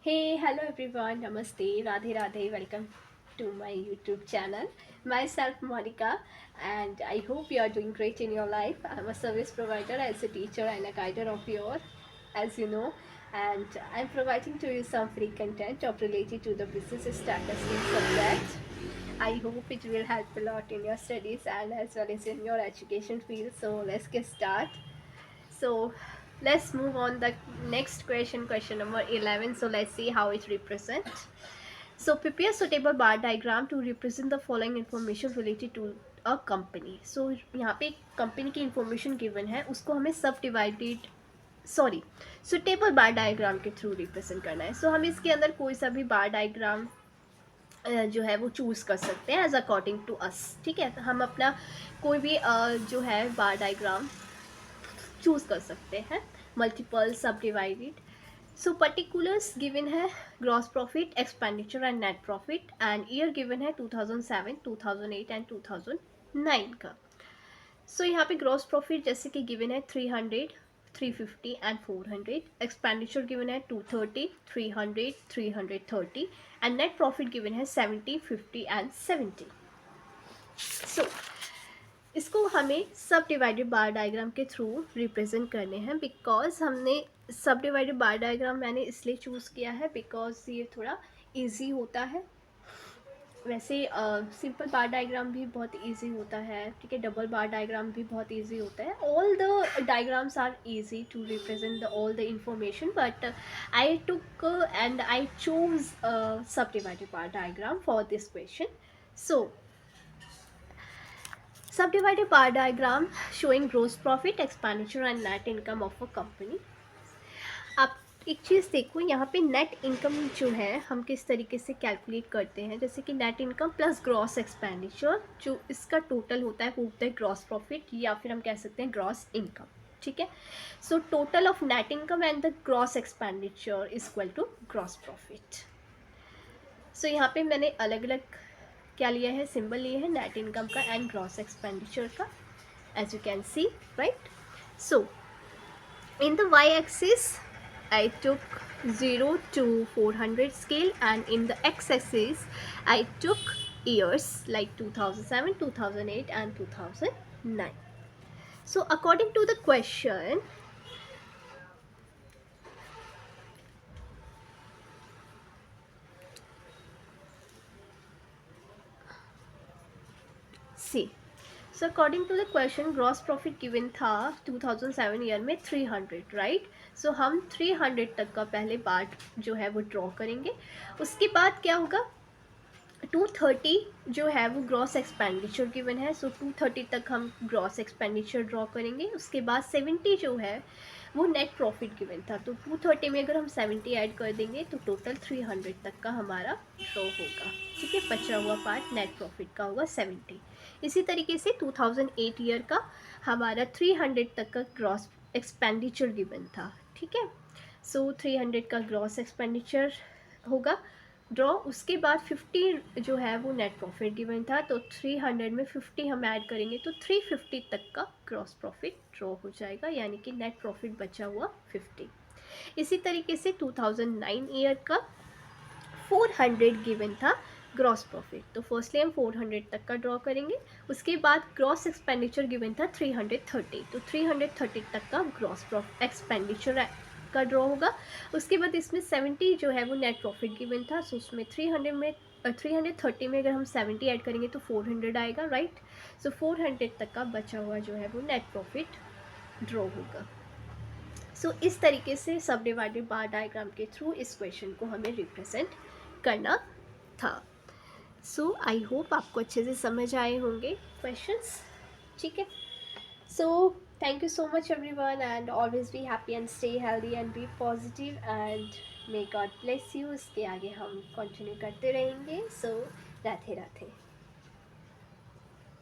Hey, hello everyone. Namaste. Radhe Radhe. Welcome to my YouTube channel. Myself Monica, and I hope you are doing great in your life. I'm a service provider as a teacher and a guider of your, as you know, and I'm providing to you some free content of related to the business statistics subject. I hope it will help a lot in your studies and as well as in your education field. So let's get started. So let's move on the next question number 11. So let's see how it represents. So prepare suitable bar diagram to represent the following information related to a company. So यहाँ पे company की information given है, उसको हमें सब divided suitable बार diagram के through represent करना है. सो हम इसके अंदर कोई सा भी बार डायग्राम जो है वो चूज़ कर सकते हैं एज अकॉर्डिंग टू अस. ठीक है, तो हम अपना कोई भी जो है बार डायग्राम चूज़ कर सकते हैं. मल्टीपल सब डिवाइडेड. सो पर्टिकुलर्स गिवन है gross profit, expenditure and net profit, and year given है 2007, 2008 एंड 2009 का. सो यहाँ पे ग्रॉस प्रॉफिट जैसे कि गिवन है 300, 350 एंड 400. एक्सपेंडिचर गिवन है 230, 300, 330 एंड नेट प्रॉफिट गिवन है 70, 50 एंड 70. सो इसको हमें सब डिवाइडेड बार डायग्राम के थ्रू रिप्रेजेंट करने हैं. बिकॉज हमने सब डिवाइडेड बार डायग्राम मैंने इसलिए चूज़ किया है बिकॉज ये थोड़ा इजी होता है. वैसे सिंपल बार डायग्राम भी बहुत इजी होता है. ठीक है, डबल बार डायग्राम भी बहुत इजी होता है. All the diagrams are easy to represent the all the information, but I took and I choose subdivided bar diagram for this question. So subdivided bar diagram showing gross profit, expenditure and net income of a company. आप एक चीज़ देखो, यहाँ पे net income जो है हम किस तरीके से कैलकुलेट करते हैं. जैसे कि net income plus gross expenditure, जो इसका टोटल होता है वो होता है ग्रॉस प्रॉफिट, या फिर हम कह सकते हैं ग्रॉस इनकम. ठीक है, so total of net income and the gross expenditure is equal to gross profit. So यहाँ पे मैंने अलग अलग क्या लिया है, सिंबल लिए है नेट इनकम का एंड ग्रॉस एक्सपेंडिचर का, as you can see, right. So in the Y axis I took 0 to 400 scale, and in the x axis I took years like 2007, 2008 and 2009. So according to the question, see, so according to the question gross profit given था 2007 year में 300, right. सो हम 300 तक का पहले part जो है वो draw करेंगे. उसके बाद क्या होगा, 230 जो है वो ग्रॉस एक्सपेंडिचर गिवन है. सो 230 तक हम ग्रॉस एक्सपेंडिचर ड्रॉ करेंगे. उसके बाद 70 जो है वो नेट प्रॉफिट गिवन था. तो 230 में अगर हम 70 ऐड कर देंगे तो टोटल 300 तक का हमारा ड्रॉ होगा. ठीक है, बचा हुआ पार्ट नेट प्रॉफिट का होगा 70. इसी तरीके से 2008 ईयर का हमारा 300 तक का ग्रॉस एक्सपेंडिचर गिवन था. ठीक है, सो 300 का ग्रॉस एक्सपेंडिचर होगा ड्रॉ. उसके बाद 50 जो है वो नेट प्रॉफिट गिवन था. तो 300 में 50 हम ऐड करेंगे तो 350 तक का ग्रॉस प्रॉफिट ड्रॉ हो जाएगा, यानी कि नेट प्रॉफिट बचा हुआ 50. इसी तरीके से 2009 ईयर का 400 गिवन था ग्रॉस प्रॉफिट. तो फर्स्टली हम 400 तक का ड्रॉ करेंगे. उसके बाद ग्रॉस एक्सपेंडिचर गिवन था 330. तो 330 तक का ग्रॉस एक्सपेंडिचर का ड्रॉ होगा. उसके बाद इसमें 70 जो है वो नेट प्रॉफिट गिवन था. सो उसमें 330 में अगर हम 70 ऐड करेंगे तो 400 आएगा, राइट. सो 400 तक का बचा हुआ जो है वो नेट प्रॉफिट ड्रॉ होगा. सो इस तरीके से सब डिवाइडेड बार डायग्राम के थ्रू इस क्वेश्चन को हमें रिप्रेजेंट करना था. सो आई होप आपको अच्छे से समझ आए होंगे क्वेश्चंस. ठीक है, सो thank you so much everyone, and always be happy and stay healthy and be positive, and may God bless you. इसके आगे हम कंटिन्यू करते रहेंगे. सो राधे राधे.